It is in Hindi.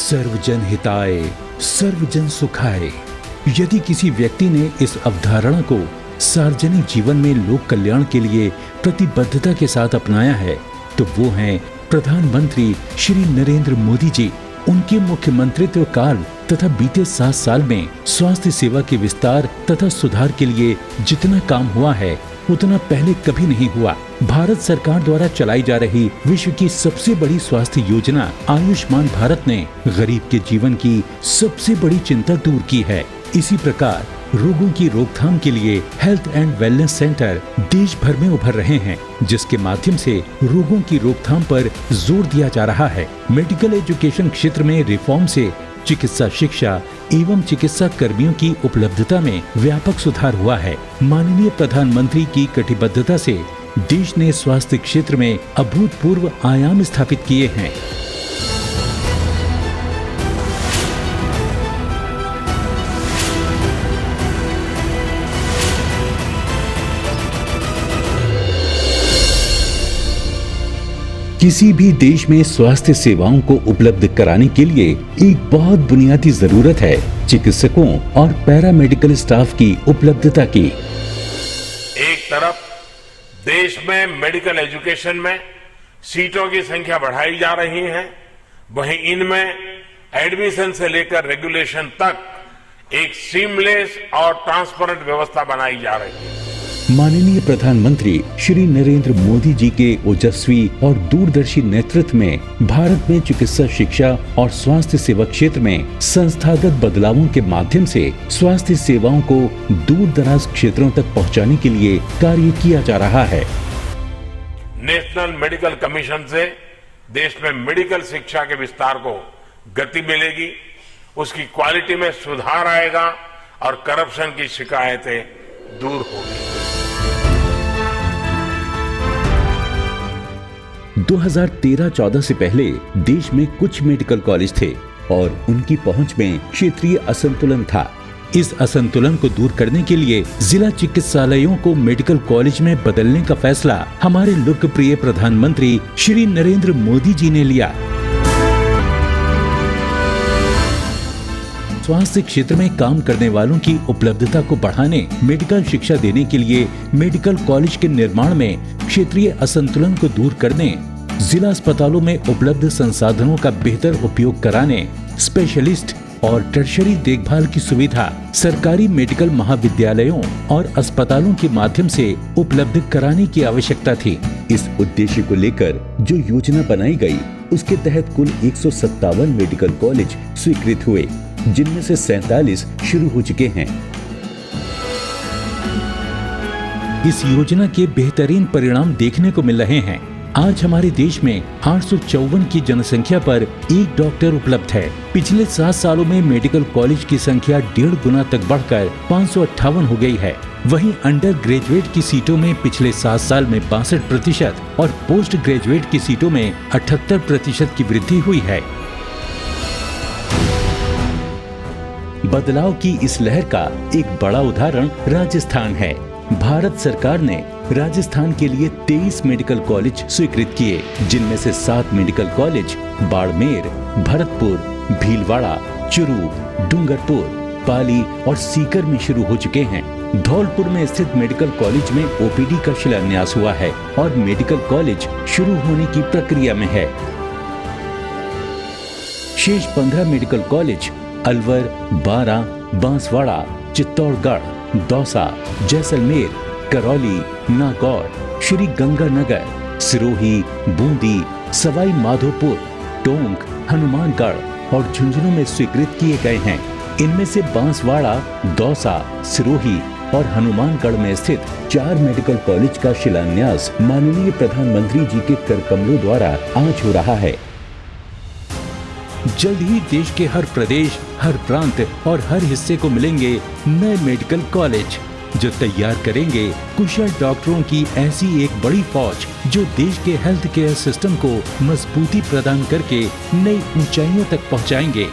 सर्वजन हिताय सर्वजन सुखाय। यदि किसी व्यक्ति ने इस अवधारणा को सार्वजनिक जीवन में लोक कल्याण के लिए प्रतिबद्धता के साथ अपनाया है तो वो हैं प्रधानमंत्री श्री नरेंद्र मोदी जी। उनके मुख्यमंत्रित्व काल तथा बीते 7 साल में स्वास्थ्य सेवा के विस्तार तथा सुधार के लिए जितना काम हुआ है उतना पहले कभी नहीं हुआ। भारत सरकार द्वारा चलाई जा रही विश्व की सबसे बड़ी स्वास्थ्य योजना आयुष्मान भारत ने गरीब के जीवन की सबसे बड़ी चिंता दूर की है। इसी प्रकार रोगों की रोकथाम के लिए हेल्थ एंड वेलनेस सेंटर देश भर में उभर रहे हैं, जिसके माध्यम से रोगों की रोकथाम पर जोर दिया जा रहा है। मेडिकल एजुकेशन क्षेत्र में रिफॉर्म से चिकित्सा शिक्षा एवं चिकित्सा कर्मियों की उपलब्धता में व्यापक सुधार हुआ है। माननीय प्रधानमंत्री की कटिबद्धता से देश ने स्वास्थ्य क्षेत्र में अभूतपूर्व आयाम स्थापित किए हैं। किसी भी देश में स्वास्थ्य सेवाओं को उपलब्ध कराने के लिए एक बहुत बुनियादी जरूरत है चिकित्सकों और पैरामेडिकल स्टाफ की उपलब्धता की। एक तरफ देश में मेडिकल एजुकेशन में सीटों की संख्या बढ़ाई जा रही है, वहीं इनमें एडमिशन से लेकर रेगुलेशन तक एक सीमलेस और ट्रांसपेरेंट व्यवस्था बनाई जा रही है। माननीय प्रधानमंत्री श्री नरेंद्र मोदी जी के ओजस्वी और दूरदर्शी नेतृत्व में भारत में चिकित्सा शिक्षा और स्वास्थ्य सेवा क्षेत्र में संस्थागत बदलावों के माध्यम से स्वास्थ्य सेवाओं को दूर दराज क्षेत्रों तक पहुंचाने के लिए कार्य किया जा रहा है। नेशनल मेडिकल कमीशन से देश में मेडिकल शिक्षा के विस्तार को गति मिलेगी, उसकी क्वालिटी में सुधार आएगा और करप्शन की शिकायतें दूर होगी। 2013-14 से पहले देश में कुछ मेडिकल कॉलेज थे और उनकी पहुंच में क्षेत्रीय असंतुलन था। इस असंतुलन को दूर करने के लिए जिला चिकित्सालयों को मेडिकल कॉलेज में बदलने का फैसला हमारे लोकप्रिय प्रधानमंत्री श्री नरेंद्र मोदी जी ने लिया। स्वास्थ्य क्षेत्र में काम करने वालों की उपलब्धता को बढ़ाने, मेडिकल शिक्षा देने के लिए मेडिकल कॉलेज के निर्माण में क्षेत्रीय असंतुलन को दूर करने, जिला अस्पतालों में उपलब्ध संसाधनों का बेहतर उपयोग कराने, स्पेशलिस्ट और टर्शरी देखभाल की सुविधा सरकारी मेडिकल महाविद्यालयों और अस्पतालों के माध्यम से उपलब्ध कराने की आवश्यकता थी। इस उद्देश्य को लेकर जो योजना बनाई गई, उसके तहत कुल 157 मेडिकल कॉलेज स्वीकृत हुए, जिनमें से 47 शुरू हो चुके हैं। इस योजना के बेहतरीन परिणाम देखने को मिल रहे हैं। आज हमारे देश में 854 की जनसंख्या पर एक डॉक्टर उपलब्ध है। पिछले 7 सालों में मेडिकल कॉलेज की संख्या 1.5 गुना तक बढ़कर 558 हो गई है। वहीं अंडर ग्रेजुएट की सीटों में पिछले 7 साल में 62% और पोस्ट ग्रेजुएट की सीटों में 78% की वृद्धि हुई है। बदलाव की इस लहर का एक बड़ा उदाहरण राजस्थान है। भारत सरकार ने राजस्थान के लिए 23 मेडिकल कॉलेज स्वीकृत किए, जिनमें से 7 मेडिकल कॉलेज बाड़मेर, भरतपुर, भीलवाड़ा, चुरू, डूंगरपुर, पाली और सीकर में शुरू हो चुके हैं। धौलपुर में स्थित मेडिकल कॉलेज में ओपीडी का शिलान्यास हुआ है और मेडिकल कॉलेज शुरू होने की प्रक्रिया में है। शेष 15 मेडिकल कॉलेज अलवर, बारां, बांसवाड़ा, चित्तौड़गढ़, दौसा, जैसलमेर, करौली, नागौर, श्री गंगानगर, सिरोही, बूंदी, सवाई माधोपुर, टोंक, हनुमानगढ़ और झुंझुनू में स्वीकृत किए गए हैं। इनमें से बांसवाड़ा, दौसा, सिरोही और हनुमानगढ़ में स्थित 4 मेडिकल कॉलेज का शिलान्यास माननीय प्रधानमंत्री जी के कर कमलों द्वारा आज हो रहा है। जल्द ही देश के हर प्रदेश, हर प्रांत और हर हिस्से को मिलेंगे नए मेडिकल कॉलेज, जो तैयार करेंगे कुशल डॉक्टरों की ऐसी एक बड़ी फौज, जो देश के हेल्थ केयर सिस्टम को मजबूती प्रदान करके नई ऊंचाइयों तक पहुंचाएंगे।